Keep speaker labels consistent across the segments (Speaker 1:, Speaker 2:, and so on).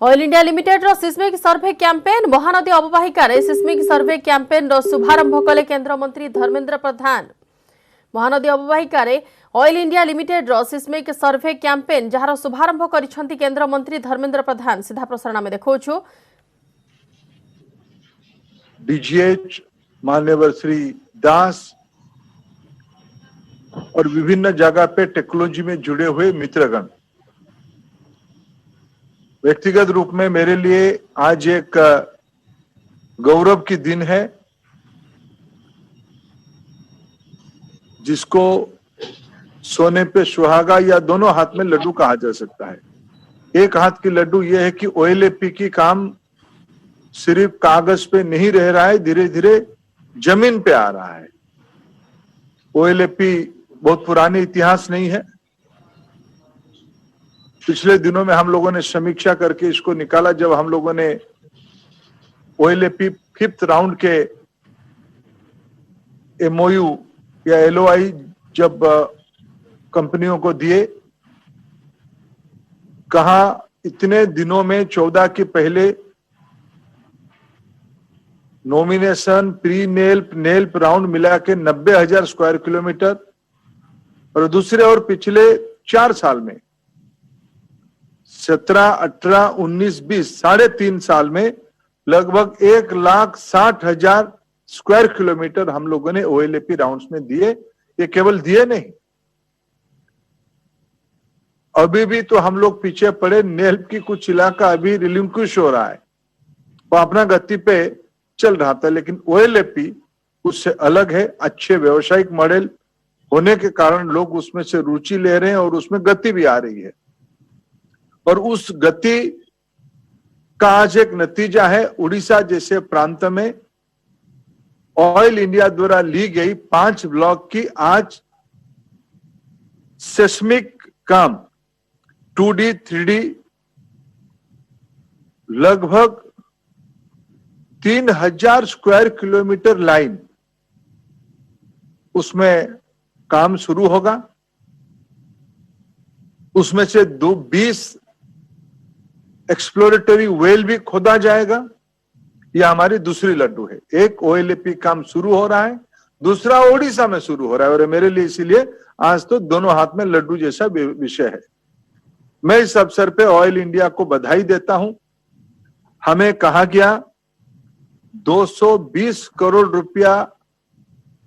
Speaker 1: Oil India limited रो seismic सर्वे campaign Mahanadi अववाहिकार seismic सर्वे campaign रो शुभारंभ कले केंद्र मंत्री Dharmendra Pradhan. Mahanadi अववाहिकार oil India limited रो सिस्मिक सर्वे कैंपेन जहार शुभारंभ करिसेंती केंद्र मंत्री धर्मेंद्र प्रधान। सीधा प्रसारण में देखौछु।
Speaker 2: डीजीएच मान्यवर श्री दास और विभिन्न जगह पे टेक्नोलॉजी में जुड़े हुए मित्रगण, व्यक्तिगत रूप में मेरे लिए आज एक गौरव की दिन है, जिसको सोने पे सुहागा या दोनों हाथ में लड्डू कहा जा सकता है। एक हाथ की लड्डू यह है कि ओएलएपी की काम सिर्फ कागज पे नहीं रह रहा है, धीरे धीरे जमीन पे आ रहा है। ओएलएपी बहुत पुरानी इतिहास नहीं है। पिछले दिनों में हम लोगों ने समीक्षा करके इसको निकाला, जब हम लोगों ने ओएलएपी 5th राउंड के एमओयू या एलओआई जब कंपनियों को दिए, कहा इतने दिनों में 14 के पहले नॉमिनेशन, प्री नेल्प, नेल्प राउंड मिला के 90,000 स्क्वायर किलोमीटर, और दूसरे और पिछले 4 साल में 17, 18, 19, 20 3.5 साल में लगभग 1,60,000 स्क्वायर किलोमीटर हम लोगों ने ओएलएपी राउंड्स में दिए। ये केवल दिए नहीं, अभी भी तो हम लोग पीछे पड़े। नेल्प की कुछ इलाका अभी रिलिंक्विश हो रहा है, वो अपना गति पे चल रहा था, लेकिन ओएलएपी उससे अलग है। अच्छे व्यवसायिक मॉडल होने के कारण लोग उसमें से रुचि ले रहे हैं और उसमें गति भी आ रही है। और उस गति का आज एक नतीजा है, उड़ीसा जैसे प्रांत में ऑयल इंडिया द्वारा ली गई 5 ब्लॉक की आज सेस्मिक काम 2D 3D लगभग 3,000 स्क्वायर किलोमीटर लाइन, उसमें काम शुरू होगा। उसमें से 20 एक्सप्लोरेटरी वेल भी खोदा जाएगा। यह हमारी दूसरी लड्डू है। एक ओएलएपी काम शुरू हो रहा है, दूसरा ओडिशा में शुरू हो रहा है, और मेरे लिए इसीलिए आज तो दोनों हाथ में लड्डू जैसा विषय है। मैं इस अवसर पे ऑयल इंडिया को बधाई देता हूं। हमें कहा गया 220 करोड़ रुपया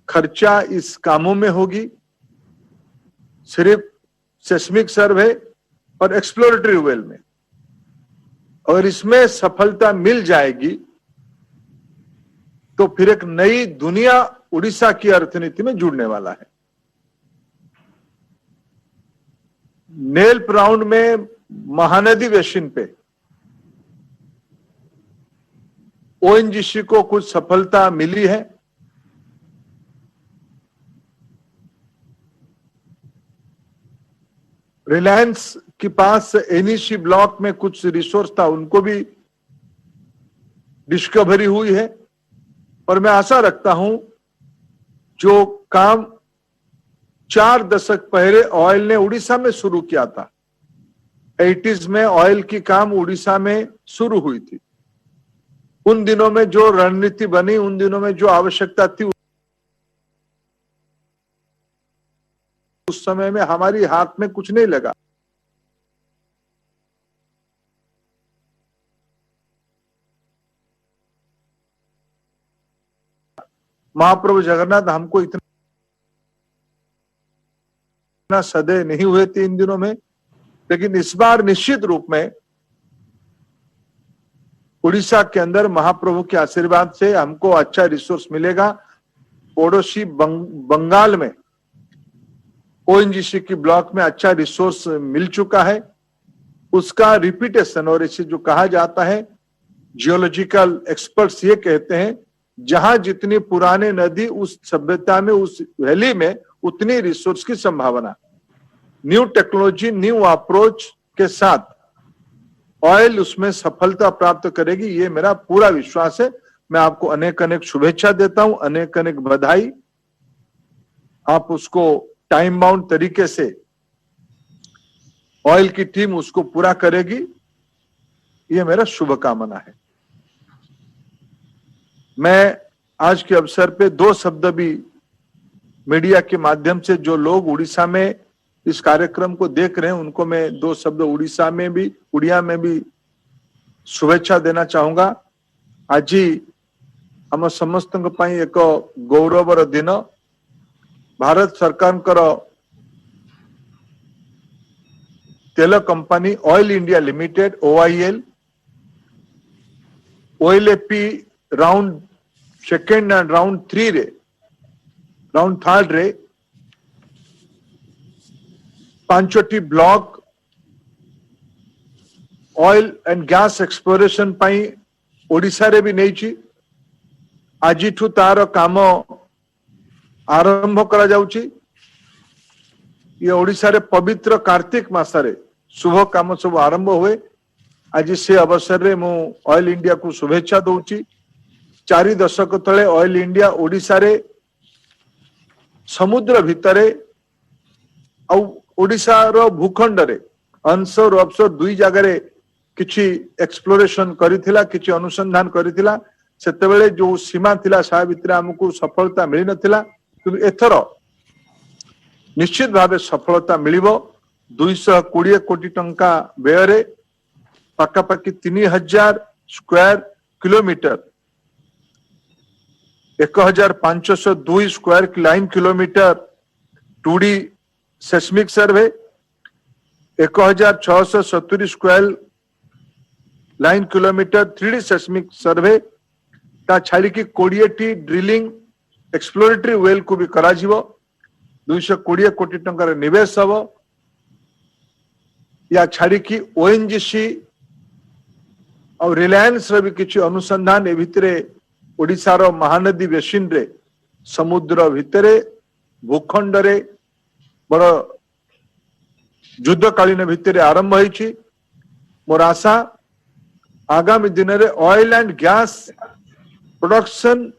Speaker 2: खर्चा इस कामों में होगी, सिर्फ सेस्मिक सर्वे और एक्सप्लोरेटरी वेल में। और इसमें सफलता मिल जाएगी तो फिर एक नई दुनिया उड़ीसा की अर्थनीति में जुड़ने वाला है। नेल्प राउंड में महानदी बेसिन पे ओएनजीसी को कुछ सफलता मिली है। रिलायंस के पास एनईसी ब्लॉक में कुछ रिसोर्स था, उनको भी डिस्कवरी हुई है। और मैं आशा रखता हूं, जो काम 4 दशक पहले ऑयल ने उड़ीसा में शुरू किया था, 80s में ऑयल की काम उड़ीसा में शुरू हुई थी। उन दिनों में जो रणनीति बनी, उन दिनों में जो आवश्यकता थी, उस समय में हमारी हाथ में कुछ नहीं लगा। महाप्रभु जगन्नाथ हमको इतना सदैव नहीं हुए थे इन दिनों में, लेकिन इस बार निश्चित रूप में उड़ीसा के अंदर महाप्रभु के आशीर्वाद से हमको अच्छा रिसोर्स मिलेगा। पड़ोसी बंगाल में ओएनजीसी की ब्लॉक में अच्छा रिसोर्स मिल चुका है, उसका रिपीटेशन। और इसे जो कहा जाता है, जियोलॉजिकल एक्सपर्ट्स ये कहते हैं, जहां जितनी पुराने नदी, उस सभ्यता में, उस वैली में उतनी रिसोर्स की संभावना। न्यू टेक्नोलॉजी, न्यू अप्रोच के साथ ऑयल उसमें सफलता प्राप्त करेगी, ये मेरा पूरा विश्वास है। मैं आपको अनेक अनेक शुभेच्छा देता हूं, अनेक अनेक बधाई। आप उसको टाइम बाउंड तरीके से ऑयल की टीम उसको पूरा करेगी, ये मेरा शुभकामना है। मैं आज के अवसर पे दो शब्द भी मीडिया के माध्यम से जो लोग उड़ीसा में इस कार्यक्रम को देख रहे हैं उनको मैं दो शब्द उड़िया में भी शुभेच्छा देना चाहूंगा। आज आम समस्त एक गौरवर दिन भारत सरकार तेल company oil India limited OIL OLAP round second and round 3 रे राउंड 3 रे 5टी block oil and gas exploration पाई ओडिशा रे भी नहीं आज तार काम आरंभ करा जाउची। ये ओडिशा रे पवित्र कार्तिक मासरे शुभ काम सब आरंभ हुए। आज से अवसर रे मु ऑयल इंडिया को शुभेच्छा दउची। 4 दशक तले ऑयल इंडिया ओडिशा रे समुद्र भितरे ओडिशा रो भूखंड रे अंशर अवसर 2 जगह किछि एक्सप्लोरेशन करिथिला, किछि अनुसंधान करिथिला। सेतेबेले जो सीमा थिला सा भितरे हमकु सफलता मिली नथिला, किंतु एथर निश्चित भावे सफलता मिलिबो। 220 कोटी टंका व्यय पाखापाखि 3000 square kilometre 1502 square line kilometre 2D seismic survey 1670 square line kilometre 3D seismic survey ता छाड़ी की 20टी ड्रिलिंग एक्सप्लोरेटरी वेल को भी करा जीवो। 220 कोटी टंकार निवेश हबो। या छाड़ी की ONGC और रिलायंस रे भी किछि अनुसंधान ए भितरे ओडिशा रो महानदी बेसिन रे समुद्र भितरे भूखंड रे बड़ युद्धकालीन भितरे आरंभ होईछि। मोर आशा आगामी दिन रे oil and gas production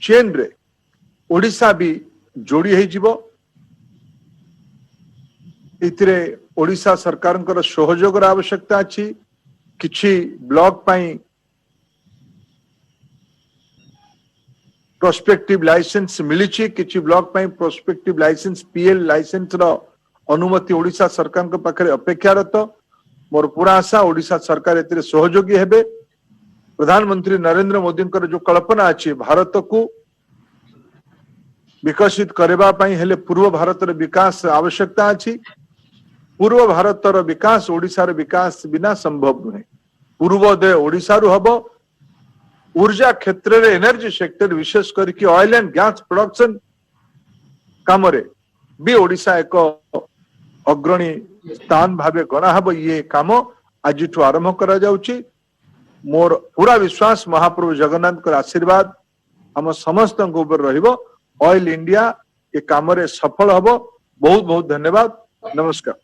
Speaker 2: chain रे ओडिशा भी जोड़ी है जीवो। इतरे ओडिशा सरकार सहयोग आवश्यकता अच्छी। किछि ब्लॉक पाई प्रोस्पेक्टिव लाइसेंस मिली, किछि ब्लॉक पाई प्रोस्पेक्टिव लाइसेंस PL लाइसेंस रो अनुमति ओडिशा सरकार के पाखरे अपेक्षारत। मोर पूरा आशा ओडिशा सरकार एतिरे सहयोगी हेबे। प्रधानमंत्री नरेंद्र मोदी जो कल्पना अच्छी भारत को विकसित करबा पाई हेले पूर्व भारत विकास आवश्यकता अच्छी। पूर्व भारत विकास ओडिशा विकास बिना संभव नुहे। पूर्वोदय ओडिशा रु हबो। ऊर्जा क्षेत्र रे एनर्जी सेक्टर विशेष करके ऑयल एंड गैस प्रोडक्शन काम रे भी ओडिशा एक अग्रणी स्थान भावे गणा हबो। ये काम आज आरंभ करा जाउची। मोर पूरा विश्वास महाप्रभु जगन्नाथ का आशीर्वाद हम समस्त ऊपर रहिबो। ऑयल इंडिया ये काम रे सफल हबो। बहुत बहुत धन्यवाद। नमस्कार।